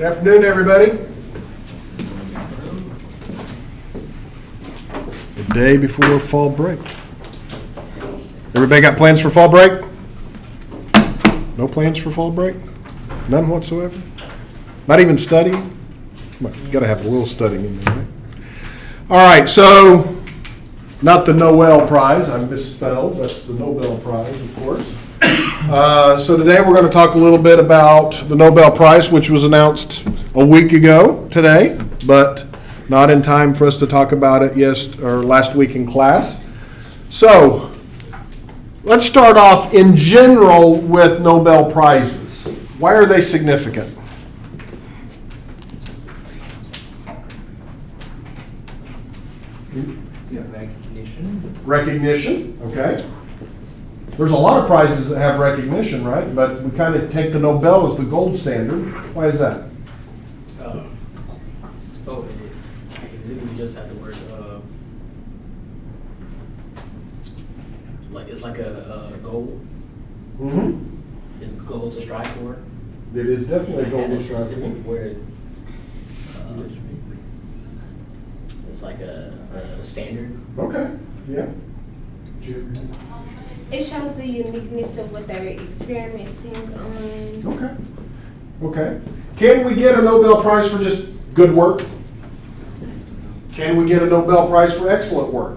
Afternoon, everybody. The day before fall break. Everybody got plans for fall break? No plans for fall break? None whatsoever? Not even studying? You got to have a little studying in there, right? All right, so not the Nobel Prize. I misspelled. That's the Nobel Prize, of course. So today we're going to talk a little bit about the Nobel Prize, which was announced a week ago today, but not in time for us to talk about it last week in class. So let's start off in general with Nobel Prizes. Why are they significant? Recognition, okay. There's a lot of prizes that have recognition, right? But we kind of take the Nobel as the gold standard. Why is that? We just had the word, it's like a goal. Mm-hmm. It's a goal to strive for. It is definitely a goal And to it's strive for. specific word. It's like a standard. Okay, yeah. It shows the uniqueness of what they're experimenting on. Okay. Can we get a Nobel Prize for just good work? Can we get a Nobel Prize for excellent work?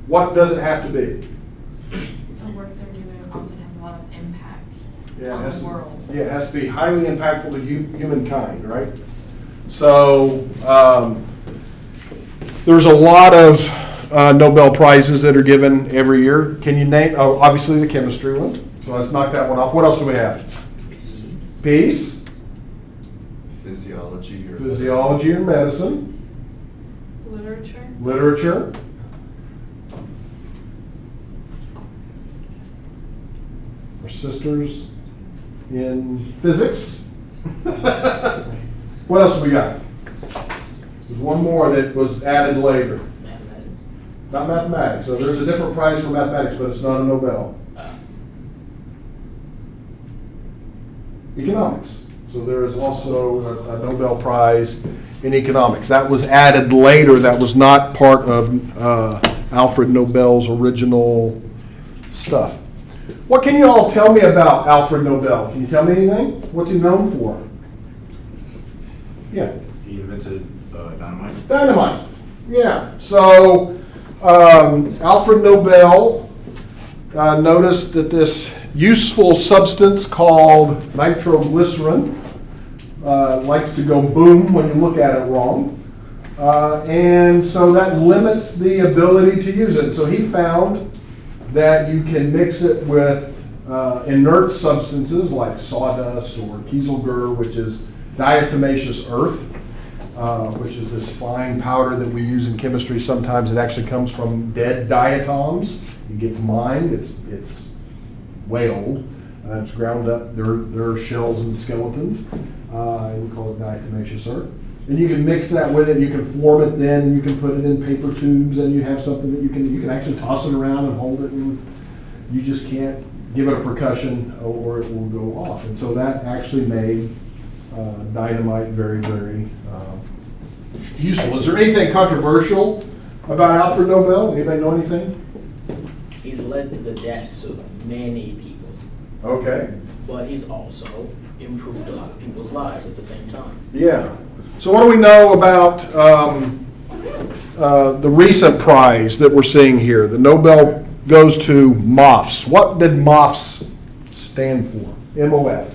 What does it have to be? The work they're doing often has a lot of impact on it the world. Yeah, it has to be highly impactful to humankind, right? So there's a lot of Nobel Prizes that are given every year. Can you name, obviously the chemistry one, so let's knock that one off. What else do we have? Peace. Physiology or medicine. Literature. Our sisters in physics. What else we got? There's one more that was added later. Mathematics. Not mathematics. So there's a different prize for mathematics, but it's not a Nobel. Economics. So there is also a Nobel Prize in economics. That was added later. That was not part of Alfred Nobel's original stuff. What can you all tell me about Alfred Nobel? Can you tell me anything? What's he known for? Yeah. He invented dynamite. Dynamite. Yeah. So Alfred Nobel noticed that this useful substance called nitroglycerin likes to go boom when you look at it wrong. And so that limits the ability to use it. So he found that you can mix it with inert substances like sawdust or kieselguhr, which is diatomaceous earth, which is this fine powder that we use in chemistry. Sometimes it actually comes from dead diatoms. It gets mined. It's way old. It's ground up. There are shells and skeletons. We call it diatomaceous earth. And you can mix that with it. You can form it. Then you can put it in paper tubes, and you have something that you can actually toss it around and hold it. And you just can't give it a percussion, or it will go off. And so that actually made dynamite very, very useful. Is there anything controversial about Alfred Nobel? Anybody know anything? He's led to the deaths of many people. Okay. But he's also improved a lot of people's lives at the same time. Yeah. So what do we know about the recent prize that we're seeing here? The Nobel goes to MOFs. What did MOFs stand for? MOF.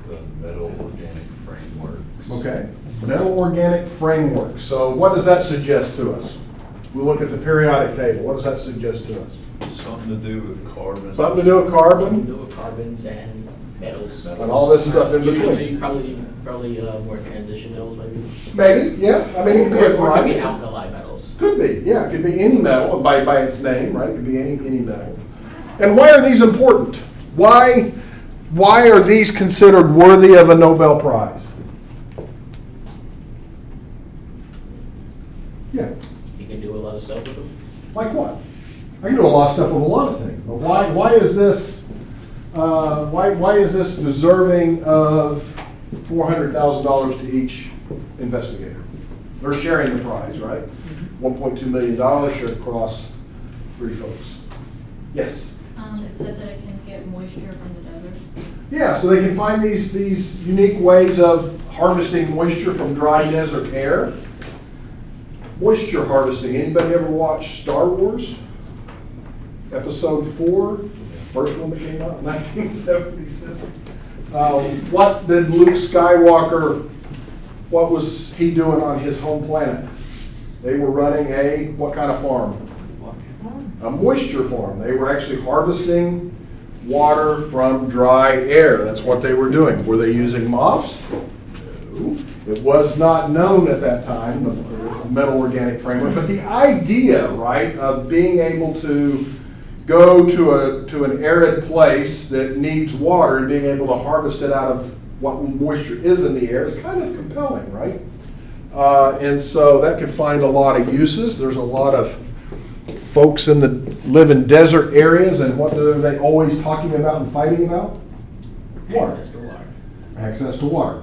The Metal Organic Framework. Okay. Metal Organic Framework. So what does that suggest to us? If we look at the periodic table, what does that suggest to us? Something to do with carbon. Something to do with Something to carbon do with carbons and metals. and all this stuff in between. Probably more transition metals, maybe. Maybe, yeah. I mean, it could be a Or it could variety. be alkali metals. Could be, yeah. It could be any metal by its name, right? It could be any metal. And why are these important? Why are these considered worthy of a Nobel Prize? Yeah. You can do a lot of stuff with them. Like what? I can do a lot of stuff with a lot of things, but why is this deserving of $400,000 to each investigator. They're sharing the prize, right? $1.2 million shared across 3 folks. Yes? It said that it can get moisture from the desert. Yeah, so they can find these unique ways of harvesting moisture from dry desert air. Moisture harvesting. Anybody ever watch Star Wars? Episode 4, first one that came out in 1976. What did Luke Skywalker, what was he doing on his home planet? They were running what kind of farm? A moisture farm. They were actually harvesting water from dry air. That's what they were doing. Were they using moths? No. It was not known at that time, the metal organic framework, but the idea, right, of being able to go to an arid place that needs water and being able to harvest it out of what moisture is in the air is kind of compelling, right? And so that could find a lot of uses. There's a lot of folks live in desert areas, and what are they always talking about and fighting about? Water. Access to water. Access to water,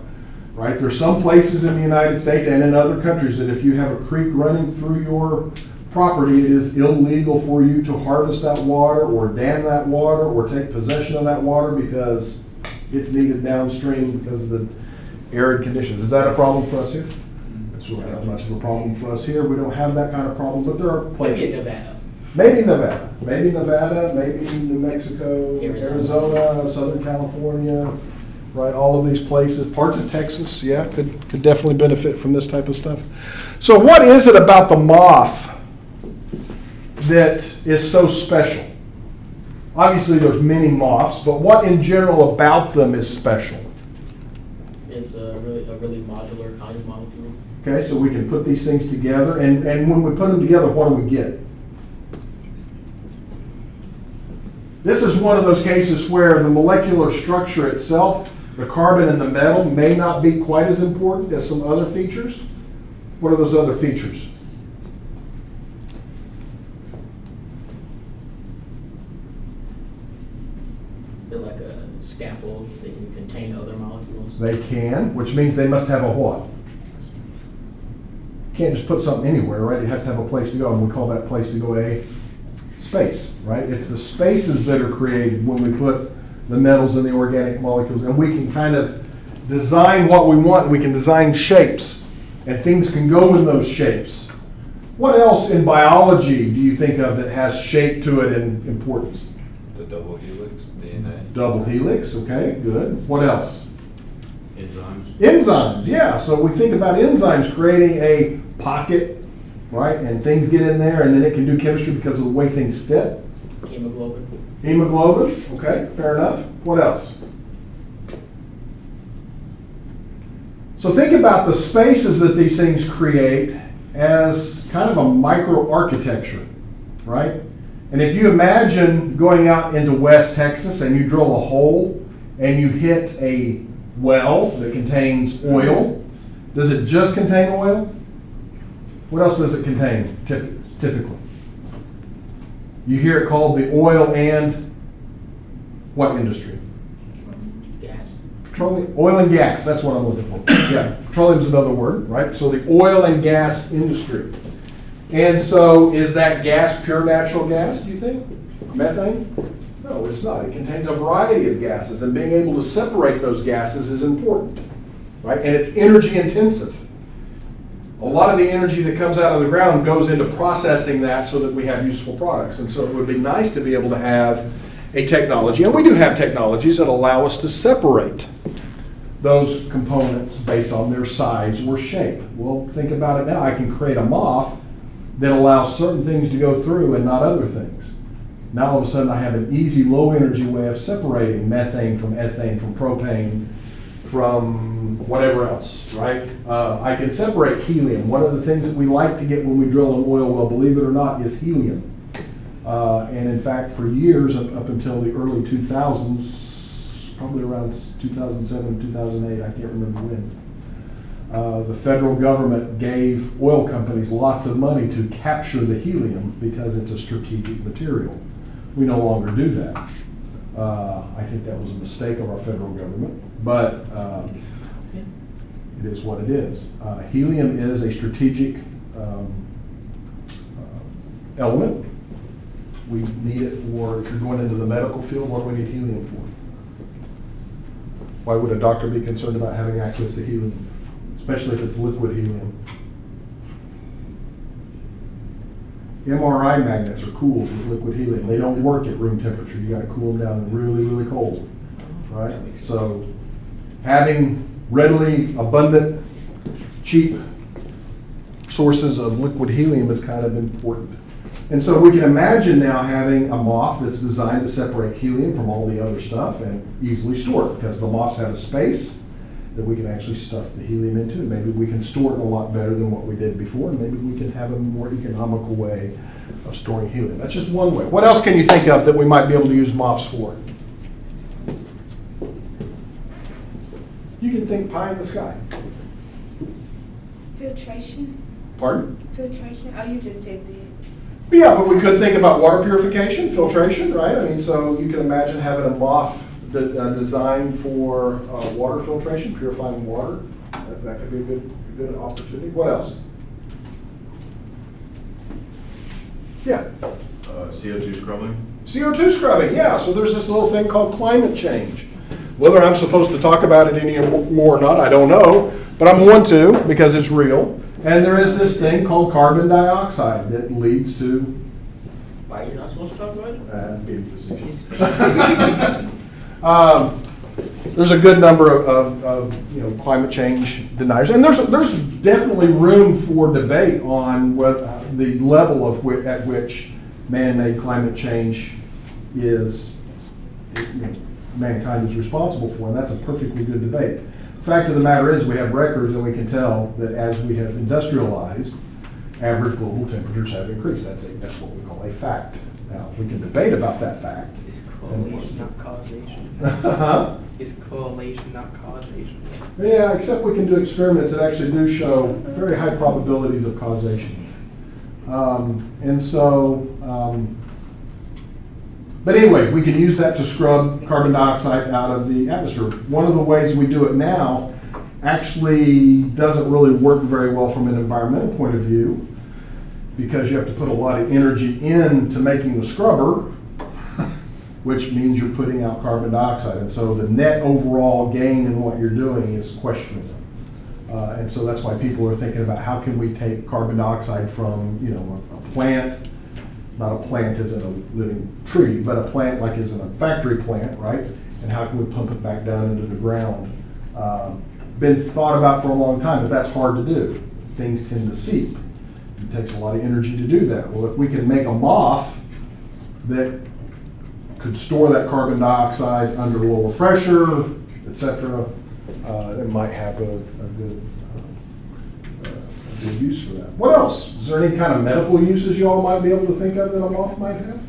right? There's some places in the United States and in other countries that if you have a creek running through your property, it is illegal for you to harvest that water or dam that water or take possession of that water because it's needed downstream because of the arid conditions. Is that a problem for us here? It's really not much of a problem for us here. We don't have that kind of problem, but there are places. Maybe in Nevada. Maybe Nevada, maybe New Mexico, Arizona, Southern California, right? All of these places, parts of Texas, yeah, could definitely benefit from this type of stuff. So what is it about the moth that is so special? Obviously there's many moths, but what in general about them is special? It's a really modular kind of molecule. Okay, so we can put these things together, and when we put them together, what do we get? This is one of those cases where the molecular structure itself, the carbon and the metal, may not be quite as important as some other features. What are those other features? They're like a scaffold. They can contain other molecules. They can, which means they must have a what? You can't just put something anywhere, right? It has to have a place to go, and we call that place to go a space, right? It's the spaces that are created when we put the metals in the organic molecules, and we can kind of design what we want. We can design shapes, and things can go in those shapes. What else in biology do you think of that has shape to it and importance? The double helix, DNA. Double helix, okay, good. What else? Enzymes. Enzymes, yeah. So we think about enzymes creating a pocket, right? And things get in there, and then it can do chemistry because of the way things fit. Hemoglobin. Hemoglobin, okay, fair enough. What else? So think about the spaces that these things create as kind of a microarchitecture, right? And if you imagine going out into West Texas and you drill a hole and you hit a well that contains oil, does it just contain oil? What else does it contain typically? You hear it called the oil and what industry? Gas. Petroleum, oil and gas, that's what I'm looking for. Yeah, petroleum's another word, right? So the oil and gas industry. And so is that gas pure natural gas, do you think? Methane? No, it's not. It contains a variety of gases, and being able to separate those gases is important, right? And it's energy intensive. A lot of the energy that comes out of the ground goes into processing that so that we have useful products. And so it would be nice to be able to have a technology, and we do have technologies that allow us to separate those components based on their size or shape. Well, think about it now. I can create a moth that allows certain things to go through and not other things. Now all of a sudden I have an easy, low energy way of separating methane from ethane, from propane, from whatever else, right? I can separate helium. One of the things that we like to get when we drill an oil well, believe it or not, is helium. And in fact, for years, up until the early 2000s, probably around 2007, 2008, I can't remember when, the federal government gave oil companies lots of money to capture the helium because it's a strategic material. We no longer do that. I think that was a mistake of our federal government. But It is what it is. Helium is a strategic element. We need it for, if you're going into the medical field, what do we need helium for? Why would a doctor be concerned about having access to helium, especially if it's liquid helium? MRI magnets are cooled with liquid helium. They don't work at room temperature. You gotta cool them down really, really cold, right? So having readily abundant, cheap sources of liquid helium is kind of important. And so we can imagine now having a MOF that's designed to separate helium from all the other stuff and easily store it, because the MOFs have a space that we can actually stuff the helium into, and maybe we can store it a lot better than what we did before, and maybe we can have a more economical way of storing helium. That's just one way. What else can you think of that we might be able to use MOFs for? You can think pie in the sky. Filtration? Pardon? Filtration? Oh, you just said that. Yeah, but we could think about water purification, filtration, right? I mean, so you can imagine having a MOF designed for water filtration, purifying water. That could be a good opportunity. What else? Yeah. CO2 scrubbing? CO2 scrubbing, yeah. So there's this little thing called climate change. Whether I'm supposed to talk about it any more or not, I don't know. But I'm going to, because it's real. And there is this thing called carbon dioxide that leads to Why you're not supposed to talk about it? being facetious. There's a good number of climate change deniers, and there's definitely room for debate on what the level of at which man-made climate change is mankind is responsible for, and that's a perfectly good debate. The fact of the matter is, we have records, and we can tell that as we have industrialized, average global temperatures have increased. That's what we call a fact. Now, we can debate about that fact. It's correlation, not causation. Huh? It's correlation, not causation. Yeah, except we can do experiments that actually do show very high probabilities of causation. But anyway, we can use that to scrub carbon dioxide out of the atmosphere. One of the ways we do it now actually doesn't really work very well from an environmental point of view, because you have to put a lot of energy into making the scrubber, which means you're putting out carbon dioxide. And so the net overall gain in what you're doing is questionable. And so that's why people are thinking about how can we take carbon dioxide from a plant, not a plant as in a living tree, but a plant like as in a factory plant, right? And how can we pump it back down into the ground? Been thought about for a long time, but that's hard to do. Things tend to seep. It takes a lot of energy to do that. Well, if we can make a MOF that could store that carbon dioxide under lower pressure, et cetera, it might have a good use for that. What else? Is there any kind of medical uses you all might be able to think of that a MOF might have?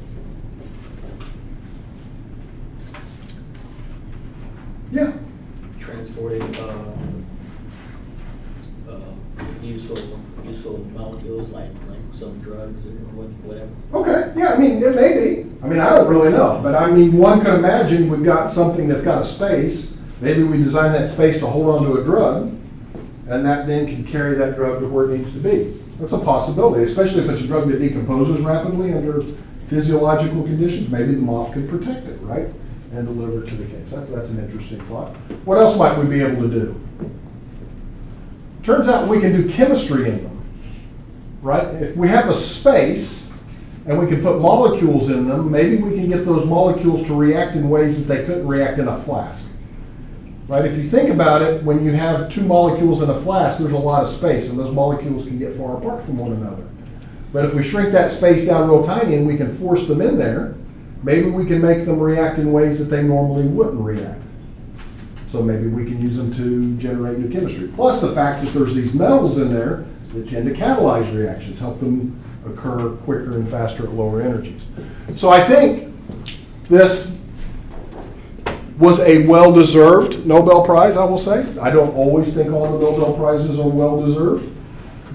Yeah. Transporting useful molecules like some drugs or whatever. Okay, yeah, I mean, it may be. I mean, I don't really know, but I mean, one could imagine we've got something that's got a space. Maybe we design that space to hold onto a drug, and that then can carry that drug to where it needs to be. That's a possibility, especially if it's a drug that decomposes rapidly under physiological conditions. Maybe the MOF can protect it, right? And deliver it to the case. That's an interesting thought. What else might we be able to do? Turns out we can do chemistry in them, right? If we have a space and we can put molecules in them, maybe we can get those molecules to react in ways that they couldn't react in a flask. Right? If you think about it, when you have two molecules in a flask, there's a lot of space, and those molecules can get far apart from one another. But if we shrink that space down real tiny and we can force them in there, maybe we can make them react in ways that they normally wouldn't react. So maybe we can use them to generate new chemistry. Plus the fact that there's these metals in there that tend to catalyze reactions, help them occur quicker and faster at lower energies. So I think this was a well-deserved Nobel Prize, I will say. I don't always think all the Nobel Prizes are well-deserved,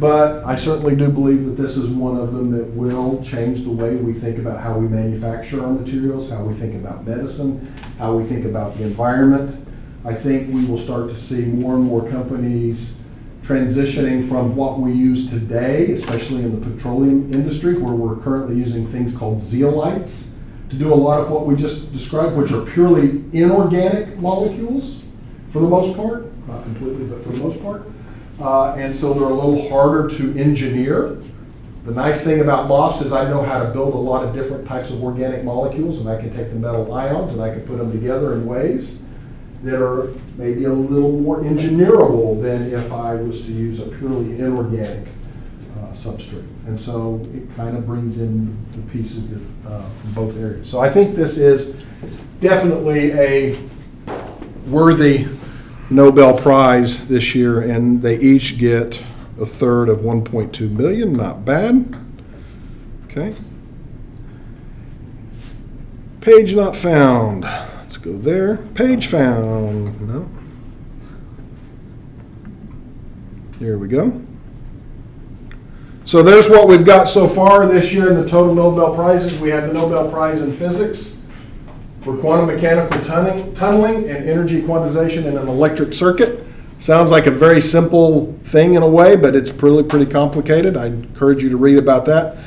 but I certainly do believe that this is one of them that will change the way we think about how we manufacture our materials, how we think about medicine, how we think about the environment. I think we will start to see more and more companies transitioning from what we use today, especially in the petroleum industry, where we're currently using things called zeolites to do a lot of what we just described, which are purely inorganic molecules for the most part, not completely, but for the most part. And so they're a little harder to engineer. The nice thing about MOFs is I know how to build a lot of different types of organic molecules, and I can take the metal ions and I can put them together in ways that are maybe a little more engineerable than if I was to use a purely inorganic substrate. And so it kind of brings in the pieces from both areas. So I think this is definitely a worthy Nobel Prize this year, and they each get a third of 1.2 million, not bad. Okay. Page not found. Let's go there. Page found. No. Here we go. So there's what we've got so far this year in the total Nobel Prizes. We had the Nobel Prize in Physics for quantum mechanical tunneling and energy quantization in an electric circuit. Sounds like a very simple thing in a way, but it's pretty complicated. I encourage you to read about that,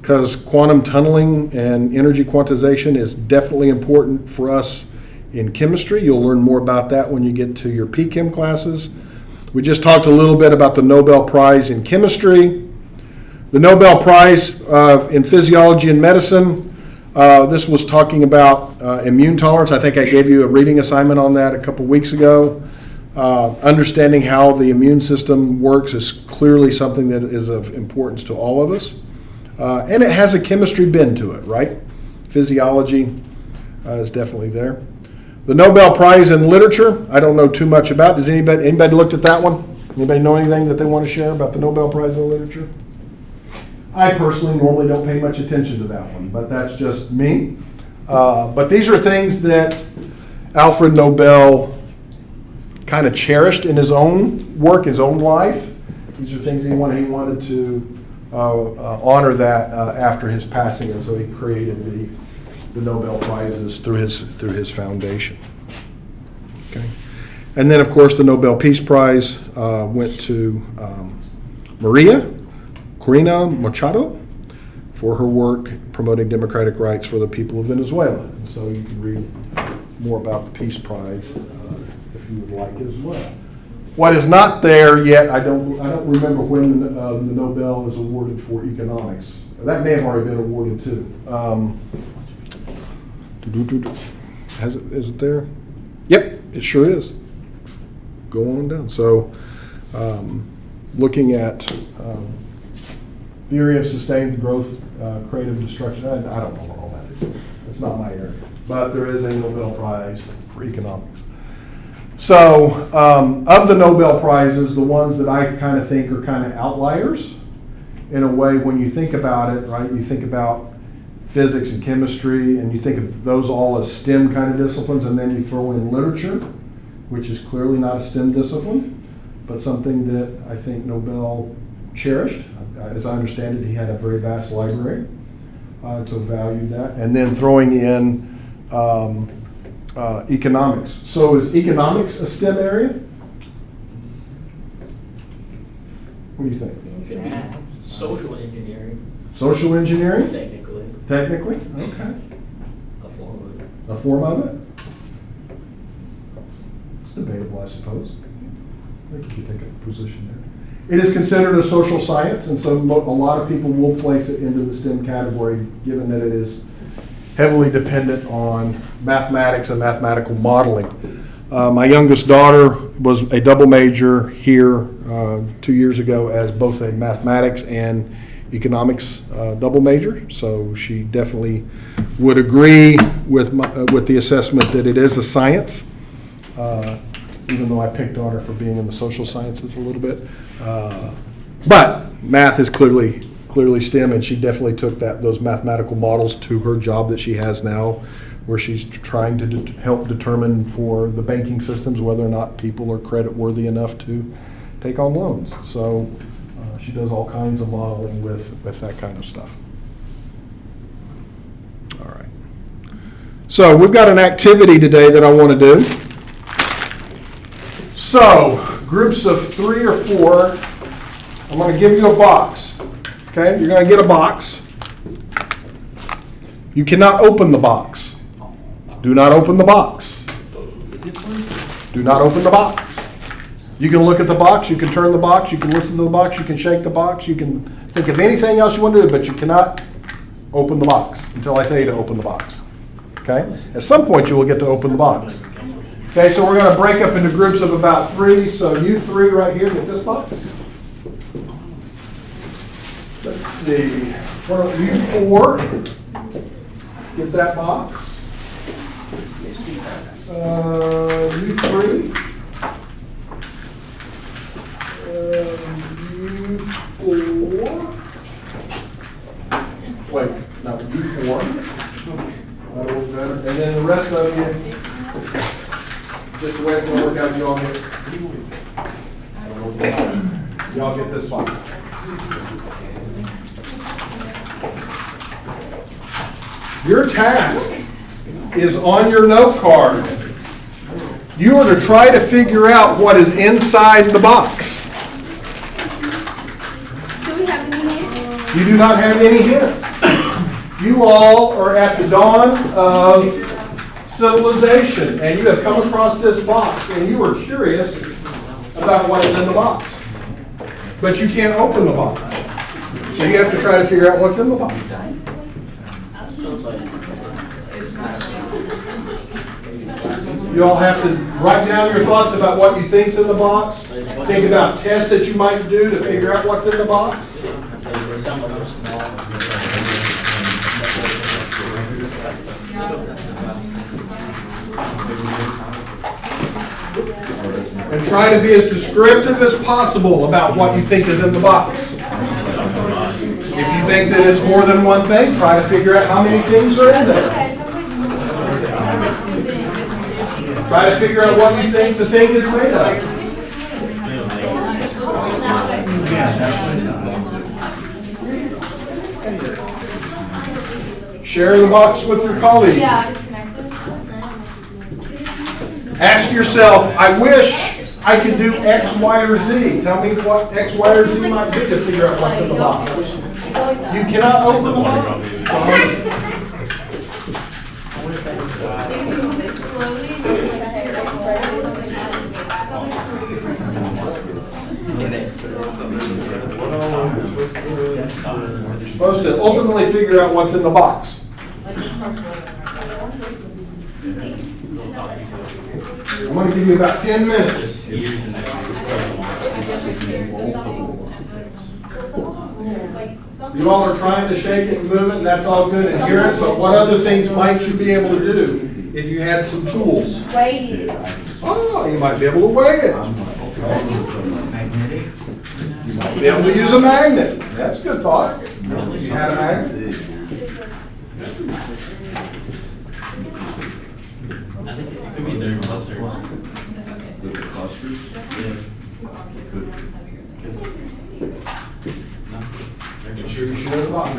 because quantum tunneling and energy quantization is definitely important for us in chemistry. You'll learn more about that when you get to your P-Chem classes. We just talked a little bit about the Nobel Prize in chemistry. The Nobel Prize in physiology and medicine, this was talking about immune tolerance. I think I gave you a reading assignment on that a couple weeks ago. Understanding how the immune system works is clearly something that is of importance to all of us. And it has a chemistry bend to it, right? Physiology is definitely there. The Nobel Prize in literature, I don't know too much about. Does anybody looked at that one? Anybody know anything that they want to share about the Nobel Prize in literature? I personally normally don't pay much attention to that one, but that's just me. But these are things that Alfred Nobel kind of cherished in his own work, his own life. These are things he wanted to honor that after his passing, and so he created the Nobel Prizes through his foundation. Okay, and then of course the Nobel Peace Prize went to Maria Corina Machado for her work promoting democratic rights for the people of Venezuela. And so you can read more about the Peace Prize if you would like as well. What is not there yet, I don't remember when the Nobel is awarded for economics. That may have already been awarded too. Is it there? Yep, it sure is. Go on down. So looking at theory of sustained growth, creative destruction, I don't know what all that is. It's not my area. But there is a Nobel Prize for economics. So of the Nobel Prizes, the ones that I kind of think are kind of outliers, in a way, when you think about it, right, you think about physics and chemistry, and you think of those all as STEM kind of disciplines, and then you throw in literature, which is clearly not a STEM discipline, but something that I think Nobel cherished. As I understand it, he had a very vast library, so valued that. And then throwing in economics. So is economics a STEM area? What do you think? It could be social engineering, Social engineering? technically, Technically? Okay. a form of it. A form of it? It's debatable, I suppose. I think you could take a position there. It is considered a social science, and so a lot of people will place it into the STEM category, given that it is heavily dependent on mathematics and mathematical modeling. My youngest daughter was a double major here 2 years ago as both a mathematics and economics double major, so she definitely would agree with the assessment that it is a science, even though I picked on her for being in the social sciences a little bit. But math is clearly STEM, and she definitely took those mathematical models to her job that she has now, where she's trying to help determine for the banking systems whether or not people are credit worthy enough to take on loans. So she does all kinds of modeling with that kind of stuff. All right. So we've got an activity today that I want to do. So, groups of 3 or 4, I'm going to give you a box. Okay, you're going to get a box. You cannot open the box. Do not open the box. Do not open the box. You can look at the box, you can turn the box, you can listen to the box, you can shake the box, you can think of anything else you want to do, but you cannot open the box until I tell you to open the box. Okay? At some point you will get to open the box. Okay, so we're going to break up into groups of about 3. So you 3 right here get this box. Let's see. Why don't you 4 get that box? You 3. You 4. Wait, no, you 4. That'll work better. And then the rest of you, just the way it's going to work out, y'all get this box. Your task is on your note card. You are to try to figure out what is inside the box. Do we have any hints? You do not have any hints. You all are at the dawn of civilization, and you have come across this box, and you are curious about what is in the box. But you can't open the box. So you have to try to figure out what's in the box. You all have to write down your thoughts about what you think's in the box. Think about tests that you might do to figure out what's in the box. And try to be as descriptive as possible about what you think is in the box. If you think that it's more than one thing, try to figure out how many things are in there. Try to figure out what you think the thing is made of. Share the box with your colleagues. Ask yourself, I wish I could do X, Y, or Z. Tell me what X, Y, or Z might be to figure out what's in the box. You cannot open the box. You're supposed to ultimately figure out what's in the box. I'm going to give you about 10 minutes. You all are trying to shake it and move it, and that's all good and hear it, but what other things might you be able to do if you had some tools? Weigh it. Oh, you might be able to weigh it. You might be able to use a magnet. That's a good thought. If you had a magnet. I think it could be their cluster. With the clusters? Making sure you share the box.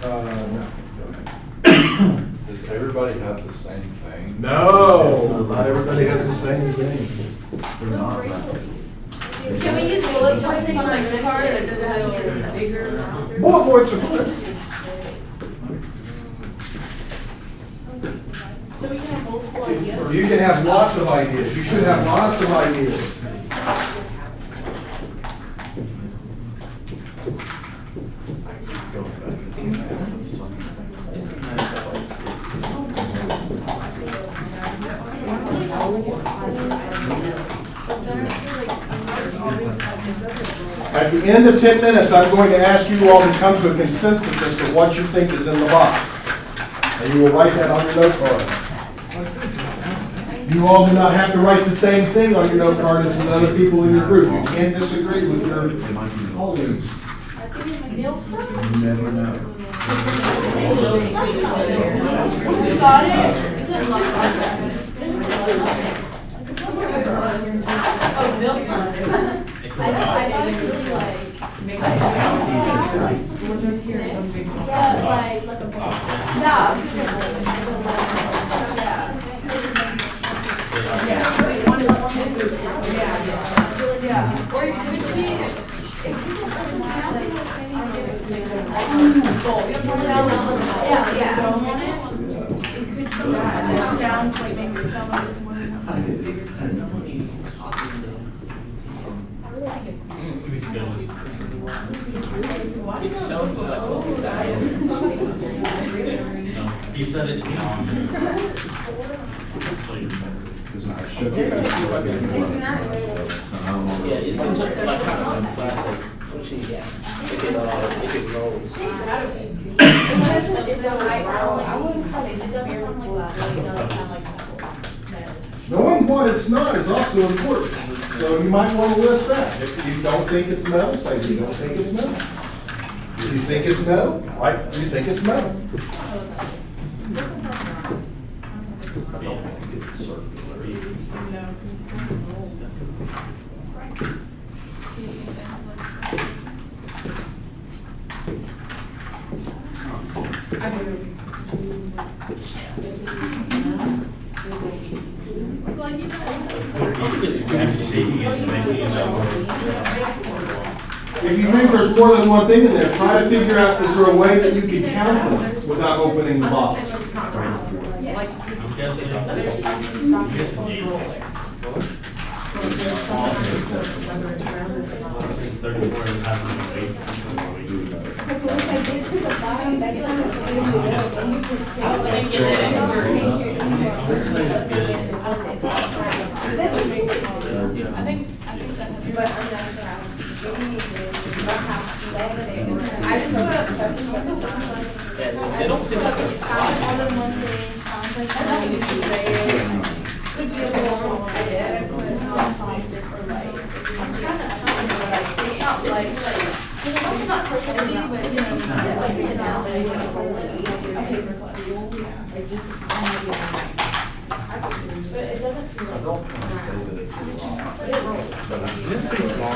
No. Does everybody have the same thing? No, not everybody has the same thing. They're not. Can we use bullet points on like the card, or does it have to be in sentences? Bullet points are fine. So we can have multiple ideas? You can have lots of ideas. You should have lots of ideas. At the end of 10 minutes, I'm going to ask you all to come to a consensus as to what you think is in the box. And you will write that on your note card. You all do not have to write the same thing on your note card as the other people in your group. You can't disagree with your colleagues. You never know. Got it? Oh, milk. I thought it really like, make like, yeah, like a Or it could be, it sounds like maybe it sounds like it's more than a bigger side. It sounds like No, he said it in on. It's not really. Yeah, it seems like kind of like plastic. Let's see, yeah. If it rolls. It doesn't, I wouldn't call it spherical. Knowing what it's not is also important. So you might want to list that. If you don't think it's metal, say you don't think it's metal. If you think it's metal, like you think it's metal. It's circular. If you think there's more than one thing in there, try to figure out, is there a way that you can count them without opening the box? I'm guessing. I'm guessing 8. I think 34 and has to be 8. Because once I get to the bottom, that kind of thing, and you can see. I was thinking that I think that. But I'm not sure. I just know that Yeah, they don't seem like a sounds more than one thing, sounds like something you should say. Could be a little, I put it on plastic or like, I'm trying to, it's not like, it's not perfectly, but you know, it's not like, it's not like a paper clip. Like just, but it doesn't feel like. I don't want to say that it's wrong. But it rolls. It's pretty small.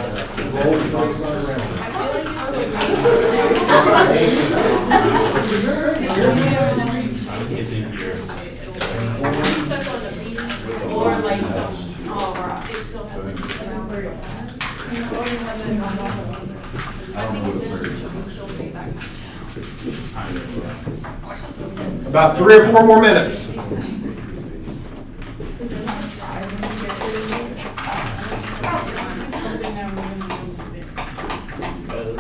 It's in here. Or like some, it still has a. About 3 or 4 more minutes.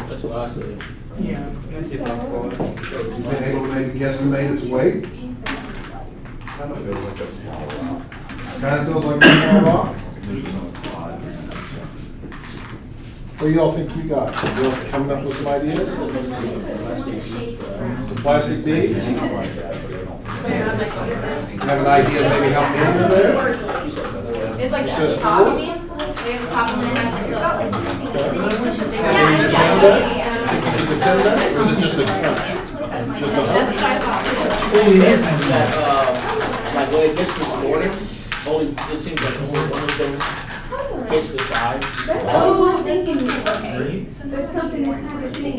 That's what I said. Yeah. It's Been able to maybe guesstimate its weight? Kind of feels like a small rock. Kind of feels like a small rock. Moves on a slide. What do y'all think you got? You coming up with some ideas? Some plastic beads? You have an idea of maybe how many are there? It's like It says the top, 4? you mean? They have the top and then it has like the. Can you defend that? Can you defend that? Or is it just a hunch? Just a hunch? That, like when it gets to the corner, only, it seems like only one of them hits the side. That's all one thing in there. There's something that's happening.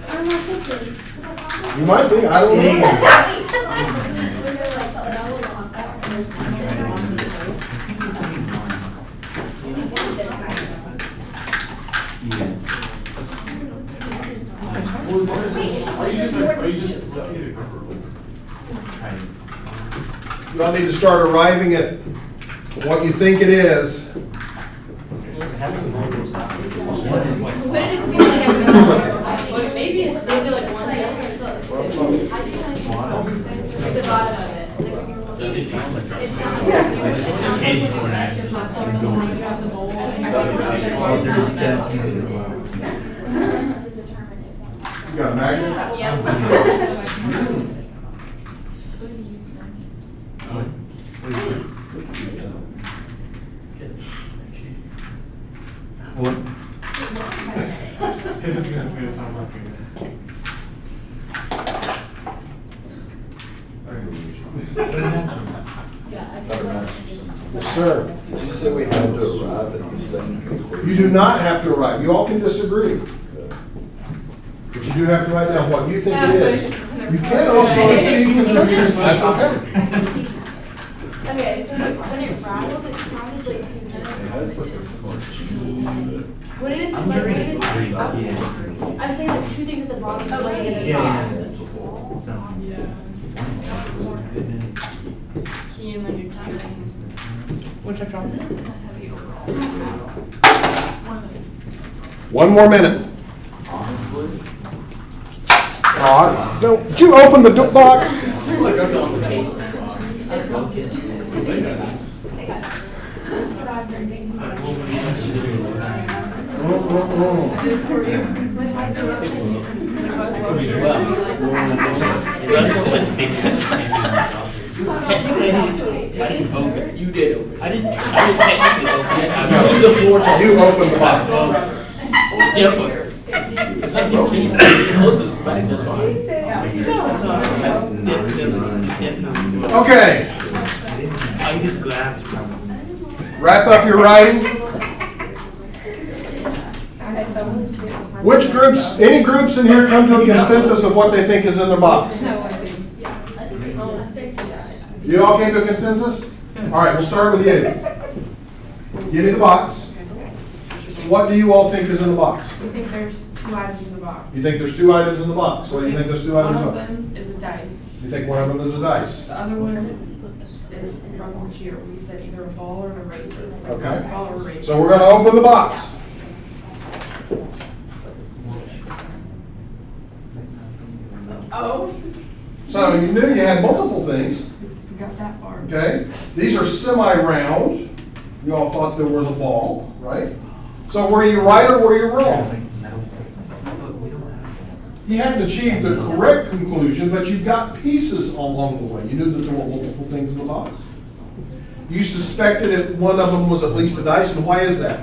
I'm not thinking. You might be, I don't know. Y'all need to start arriving at what you think it is. But it didn't feel like everything. Maybe it's, they feel like one. Like the bottom of it. It sounds like It sounds like. It's occasional when actions on You got a magnet? Yes, sir. Did you say we had to arrive at the same conclusion? You do not have to arrive. You all can disagree. But you do have to write down what you think it is. You can also achieve consensus, that's okay. Okay, so when it rattled, it sounded like 2 minutes. When it's I'm saying like 2 things at the bottom. Oh, like at the top. Key in when you're typing. Which I dropped. This is a heavy overall. One of those. 1 more minute. Don't you open the box? You did open it. I didn't technically open it. I used the floor to. You open the box. Yeah, but. Technically, it's closest back, that's fine. Okay, I just grabbed. wrap up your writing. Which groups, any groups in here come to a consensus of what they think is in the box? You all came to a consensus? All right, we'll start with you. Give me the box. What do you all think is in the box? I think there's 2 items in the box. You think there's 2 items in the box? What do you think those 2 items One of are? them is a dice. You think one of them is a dice? The other one is from each year. We said either a ball or an eraser. Like Okay. bounce ball or eraser. So we're gonna open the box. Oh. So you knew you had multiple things, We got that far. okay? These are semi-round. You all thought there was a ball, right? So were you right or were you wrong? You hadn't achieved the correct conclusion, but you got pieces along the way. You knew that there were multiple things in the box. You suspected that one of them was at least a dice, and why is that?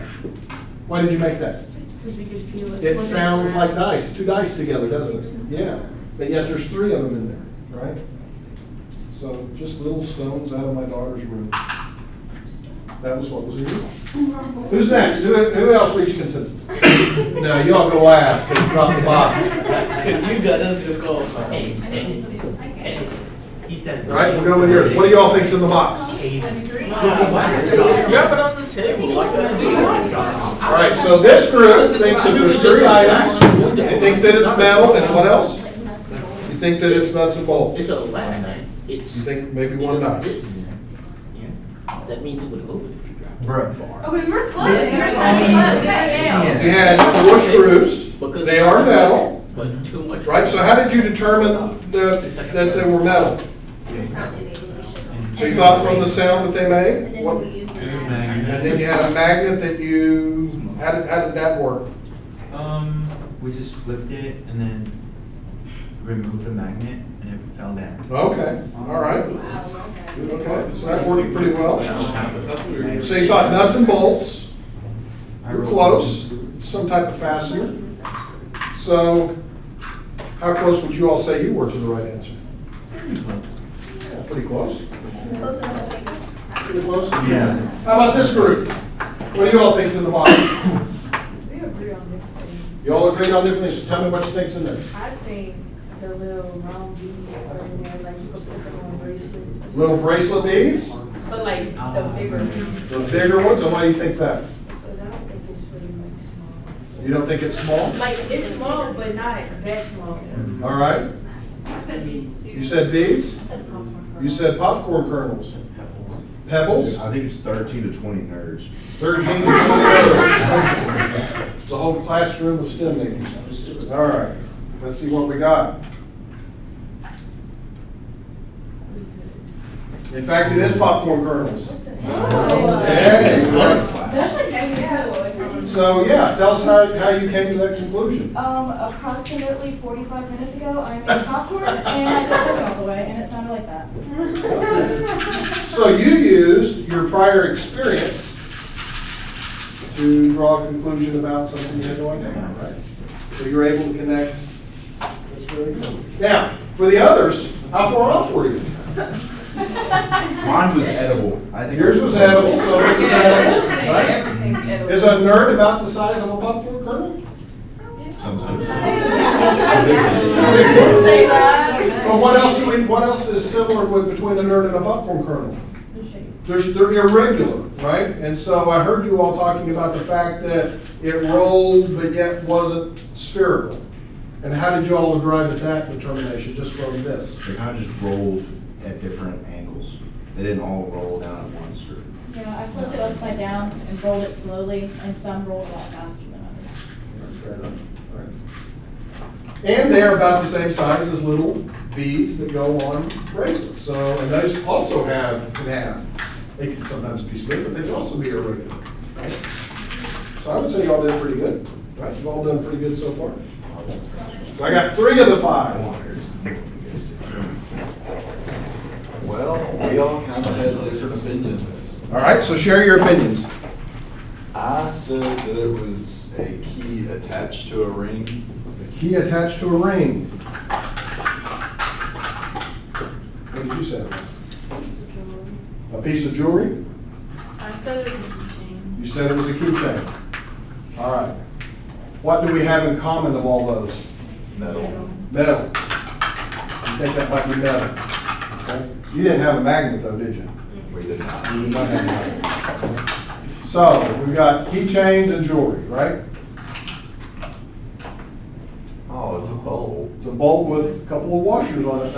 Why did you make that? Because we could feel it. It sounds like dice, 2 dice together, doesn't it? Yeah, but yet there's 3 of them in there, right? So just little stones out of my daughter's room. That was what was in your. Who's next? Who else reached consensus? No, you all go last, because you dropped the box. Because you got us to go, hey. He said. All right, we'll go with yours. What do you all think's in the box? Drop it on the table like that. All right, so this group thinks that there's 3 items. They think that it's metal, and what else? You think that it's nuts and bolts. It's a lat. It's. You think maybe one dice. This. That means it would have opened if you dropped it Bro. far. Oh, we were close. We were close. You had 4 screws. They are metal, But too much. right? So how did you determine that they were metal? So you thought from the sound that they made? What- And then you had a magnet that you, how did that work? We just flipped it and then removed the magnet and it fell down. Okay, all right. Okay, so that worked pretty well. So you thought nuts and bolts, you're close, some type of fastener. So how close would you all say you were to the right answer? Yeah, pretty close. Pretty close? Yeah. How about this group? What do you all think's in the box? We agree on different things. You all agreed on different things, so tell me what you think's in there. I think the little round beads are in there, like you could put them on bracelets. Little bracelet beads, But like the bigger ones. the bigger ones, and why do you think that? Because I don't think it's really like small. You don't think it's small? Like it's small, but not that small. All right. I said beads too. You said beads? I said popcorn. You said popcorn kernels. Pebbles? I think it's 13 to 20 nerds. 13 to 20 nerds. It's a whole classroom of STEM majors. All right, let's see what we got. In fact, it is popcorn kernels. Hey. So, yeah, tell us how you came to that conclusion. Approximately 45 minutes ago, I made popcorn and I put it all the way, and it sounded like that. So you used your prior experience to draw a conclusion about something you had no idea about, right? So you were able to connect. That's really good. Now, for the others, how far off were you? Mine was edible. I think Yours was edible, so this is edible, right? Everything edible. Is a nerd about the size of a popcorn kernel? sometimes. Say that. But what else is similar between a nerd and a popcorn kernel? They're irregular, right? And so I heard you all talking about the fact that it rolled but yet wasn't spherical. And how did you all arrive at that determination just from this? They kind of just rolled at different angles. They didn't all roll down at once. Or Yeah, I flipped it upside down and rolled it slowly, and some rolled a lot faster than others. Fair enough. All right. And they're about the same size as little beads that go on bracelets. So, and those also can have, they can sometimes be split, but they can also be irregular, right? So I would say y'all did pretty good, right? You've all done pretty good so far. So I got 3 of the 5. Well, we all kind of had different opinions. All right, so share your opinions. I said that it was a key attached to a ring. The key attached to a ring. What did you say? A piece of jewelry? I said it was a keychain. You said it was a keychain. All right. What do we have in common of all those? Metal. Metal. You think that might be metal? Okay. You didn't have a magnet though, did you? We did not. You did not have a magnet. So we've got keychains and jewelry, right? Oh, it's a bowl. It's a bowl with a couple of washers on it.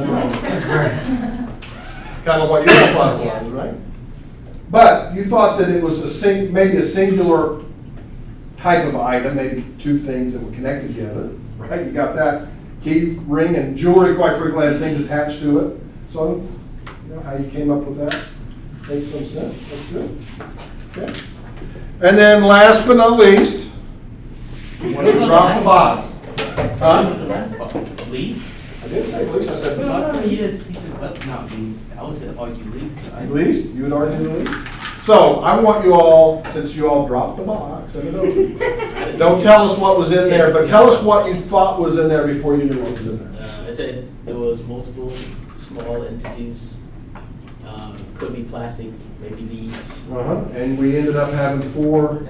Kind of what you all thought it was, right? But you thought that it was maybe a singular type of item, maybe 2 things that were connected together, right? You got that key ring and jewelry quite frequently has things attached to it. So, you know, how you came up with that makes some sense. That's good. Okay. And then last but not least, when you drop the box. Huh? Leave? I didn't say least, I said No, not no, you did, but not leave. I was at argue leave. At least, you would already do the least. So I want you all, since you all dropped the box, and it opened, don't tell us what was in there, but tell us what you thought was in there before you knew what was in there. I said there was multiple small entities, could be plastic, maybe beads. And we ended up having four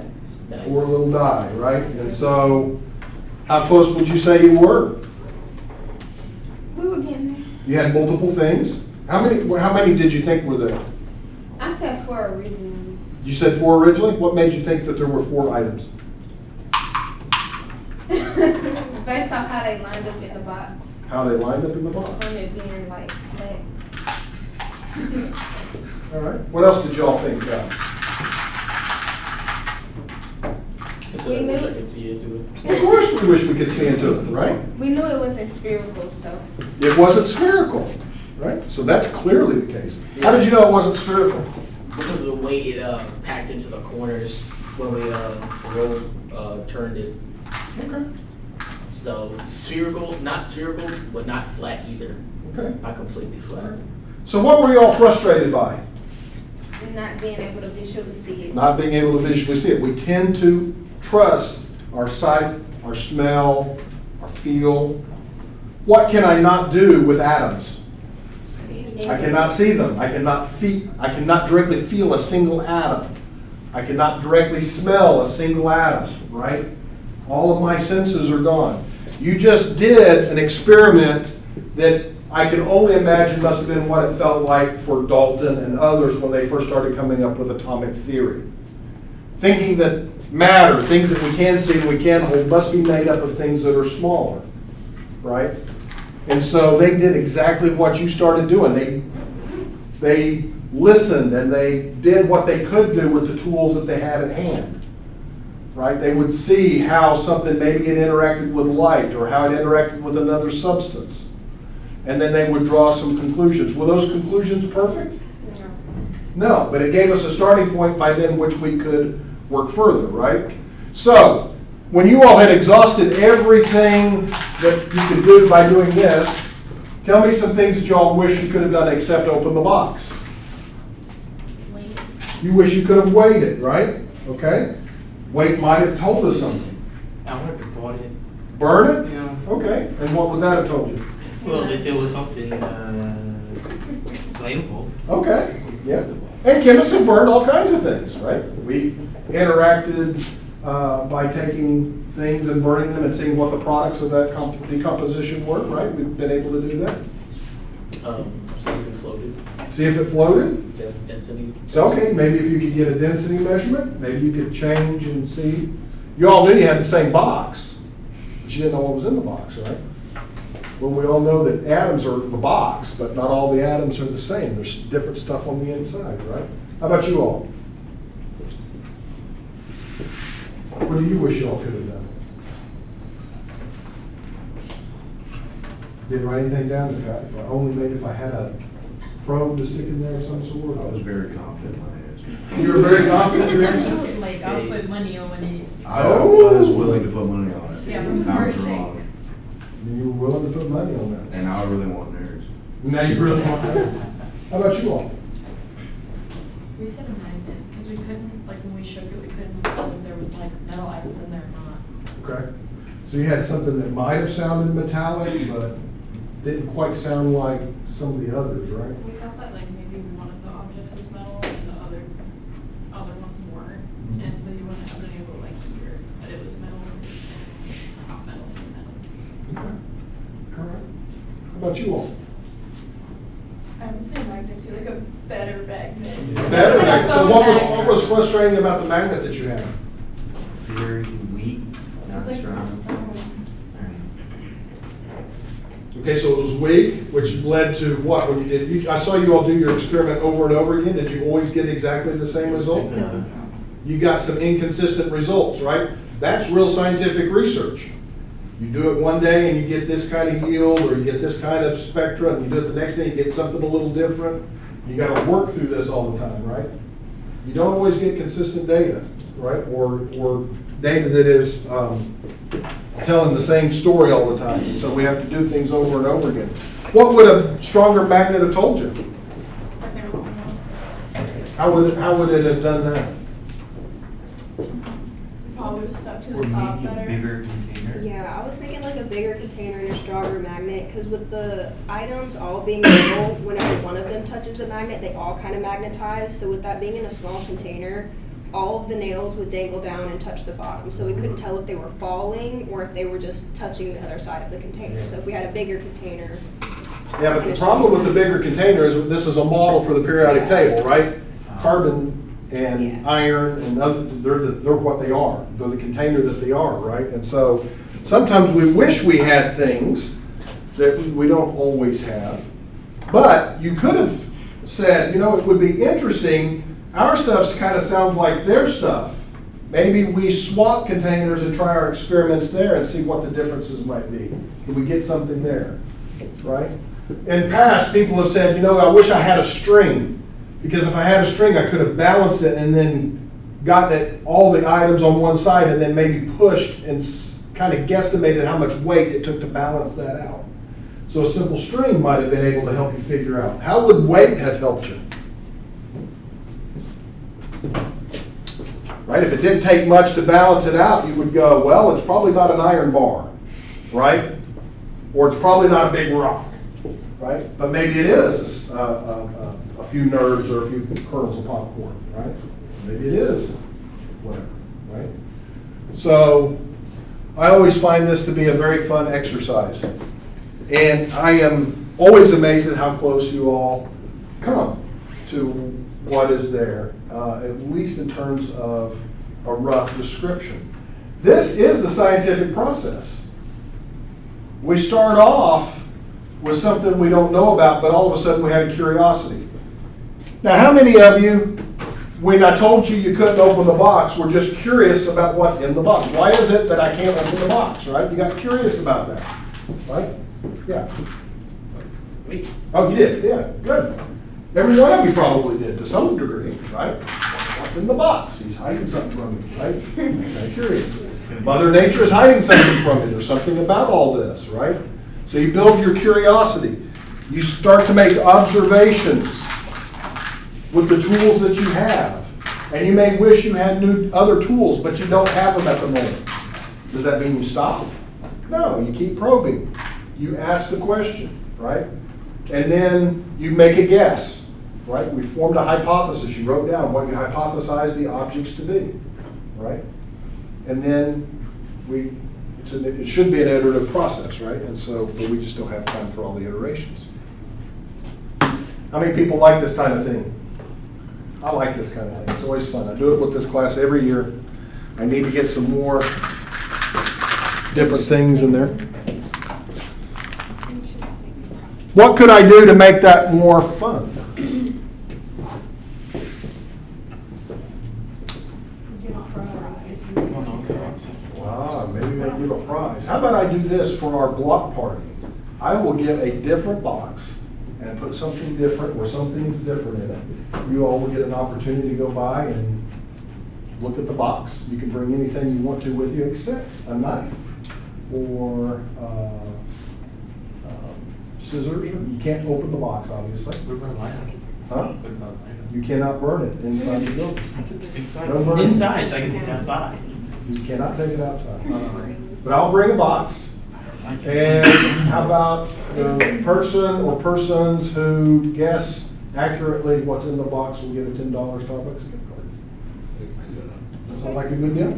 little die, right? And so, how close would you say you were? We were getting there. You had multiple things. How many did you think were there? I said 4 originally. You said 4 originally? What made you think that there were 4 items? Based off how they lined up in the box. How they lined up in the box? From it being like flat. All right. What else did y'all think? So I wish I could see into it. Of course we wish we could see into it, right? We knew it wasn't spherical, so. It wasn't spherical, right? So that's clearly the case. How did you know it wasn't spherical? Because of the way it packed into the corners when we turned it. Okay. So spherical, not spherical, but not flat either. Okay. Not completely flat. So what were y'all frustrated by? Not being able to visually see it. Not being able to visually see it. We tend to trust our sight, our smell, our feel. What can I not do with atoms? I cannot see them. I cannot directly feel a single atom. I cannot directly smell a single atom, right? All of my senses are gone. You just did an experiment that I can only imagine must have been what it felt like for Dalton and others when they first started coming up with atomic theory. Thinking that matter, things that we can see and we can hold, must be made up of things that are smaller, right? And so they did exactly what you started doing. They listened and they did what they could do with the tools that they had at hand, right? They would see how something maybe it interacted with light or how it interacted with another substance. And then they would draw some conclusions. Were those conclusions perfect? No, but it gave us a starting point by then which we could work further, right? So, when you all had exhausted everything that you could do by doing this, tell me some things that y'all wish you could have done except open the box. Wait. You wish you could have waited, right? Okay? Wait might have told us something. I would have bought it. Burn it? Yeah. Okay, and what would that have told you? Well, if it was something flammable. Okay, yeah. And chemists have burned all kinds of things, right? We interacted by taking things and burning them and seeing what the products of that decomposition were, right? We've been able to do that. See if it floated, See if it floated? density. So, okay, maybe if you could get a density measurement, maybe you could change and see. You all knew you had the same box, but you didn't know what was in the box, right? Well, we all know that atoms are the box, but not all the atoms are the same. There's different stuff on the inside, right? How about you all? What do you wish you all could have done? Didn't write anything down? If I had a probe to stick in there of some sort? I was very confident in my answer. You were very confident in your answer? Like, I'll put money on it. I was willing to put money on it. Yeah, I from the was first wrong. You were willing to put money on that? And I really want nerds. Now you really want that? How about you all? We said a magnet, because we couldn't, like, when we shook it, we couldn't tell if there was like metal items in there or not. Okay. So you had something that might have sounded metallic, but didn't quite sound like some of the others, right? We felt that like maybe one of the objects was metal and the other ones weren't. And so you wouldn't have been able to like hear that it was metal, because it's not metal, it's metal. Okay. All right. How about you all? I would say magnet too, like a better magnet. Better magnet. So what was frustrating about the magnet that you had? Very weak, not It's like strong. Okay, so it was weak, which led to what when you did, I saw you all do your experiment over and over again. Did you always get exactly the same result? You got some inconsistent results, right? That's real scientific research. You do it one day and you get this kind of yield, or you get this kind of spectra, and you do it the next day, you get something a little different. You gotta work through this all the time, right? You don't always get consistent data, right? Or data that is telling the same story all the time. So we have to do things over and over again. What would a stronger magnet have told you? How would it have done that? Probably would have stuck to Or the top maybe a better. bigger container. Yeah, I was thinking like a bigger container and a stronger magnet, because with the items all being metal, whenever one of them touches a magnet, they all kind of magnetize. So with that being in a small container, all of the nails would dangle down and touch the bottom. So we couldn't tell if they were falling or if they were just touching the other side of the container. So if we had a bigger container. Yeah, but the problem with the bigger container is that this is a model for the periodic table, right? Carbon and Yeah. iron and other, they're what they are. They're the container that they are, right? And so sometimes we wish we had things that we don't always have. But you could have said, you know, it would be interesting, our stuff kind of sounds like their stuff. Maybe we swap containers and try our experiments there and see what the differences might be. Can we get something there, right? In past, people have said, you know, I wish I had a string, because if I had a string, I could have balanced it and then gotten it, all the items on one side, and then maybe pushed and kind of guesstimated how much weight it took to balance that out. So a simple string might have been able to help you figure out. How would weight have helped you? Right, if it didn't take much to balance it out, you would go, well, it's probably not an iron bar, right? Or it's probably not a big rock, right? But maybe it is a few nerds or a few kernels of popcorn, right? Maybe it is whatever, right? So I always find this to be a very fun exercise. And I am always amazed at how close you all come to what is there, at least in terms of a rough description. This is the scientific process. We start off with something we don't know about, but all of a sudden we have a curiosity. Now, how many of you, when I told you you couldn't open the box, were just curious about what's in the box? Why is it that I can't open the box, right? You got curious about that, right? Yeah. Me. Oh, you did? Yeah, good. Every one of you probably did to some degree, right? What's in the box? He's hiding something from you, right? I'm curious. Mother Nature is hiding something from you. There's something about all this, right? So you build your curiosity. You start to make observations with the tools that you have. And you may wish you had new other tools, but you don't have them at the moment. Does that mean you stop? No, you keep probing. You ask the question, right? And then you make a guess, right? We formed a hypothesis. You wrote down what you hypothesized the objects to be, right? And then it should be an iterative process, right? And so, but we just don't have time for all the iterations. How many people like this kind of thing? I like this kind of thing. It's always fun. I do it with this class every year. I need to get some more different things in there. What could I do to make that more fun? Maybe they give a prize. How about I do this for our block party? I will get a different box and put something different or something's different in it. You all will get an opportunity to go by and look at the box. You can bring anything you want to with you except a knife or scissors. You can't open the box, obviously. What about lighter? Huh? What about lighter? You cannot burn it inside the building. Inside. Don't burn it. Inside, so I can take it outside. You cannot take it outside. But I'll bring a box. And how about the person or persons who guess accurately what's in the box will get a $10 Starbucks gift card? That sound like a good deal?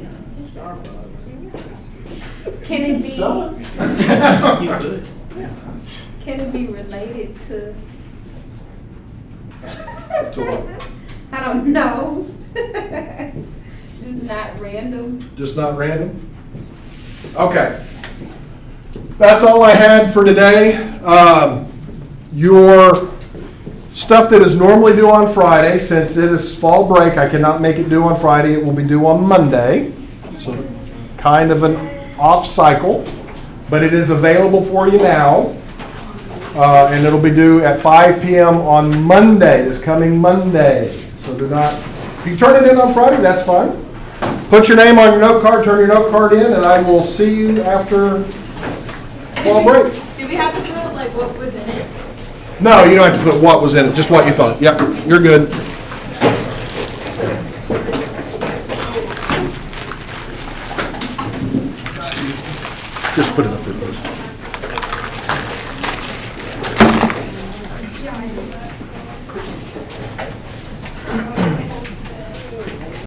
Can it be, Sell it. can it be related to, To what? I don't know. Just not random. Just not random? Okay. That's all I had for today. Your stuff that is normally due on Friday, since it is fall break, I cannot make it due on Friday. It will be due on Monday. So kind of an off cycle, but it is available for you now. And it'll be due at 5 p.m. on Monday, this coming Monday. So do not, if you turn it in on Friday, that's fine. Put your name on your note card, turn your note card in, and I will see you after fall break. Do we have to put like what was in it? No, you don't have to put what was in it, just what you thought. Yep, you're good. Just put it up there, please.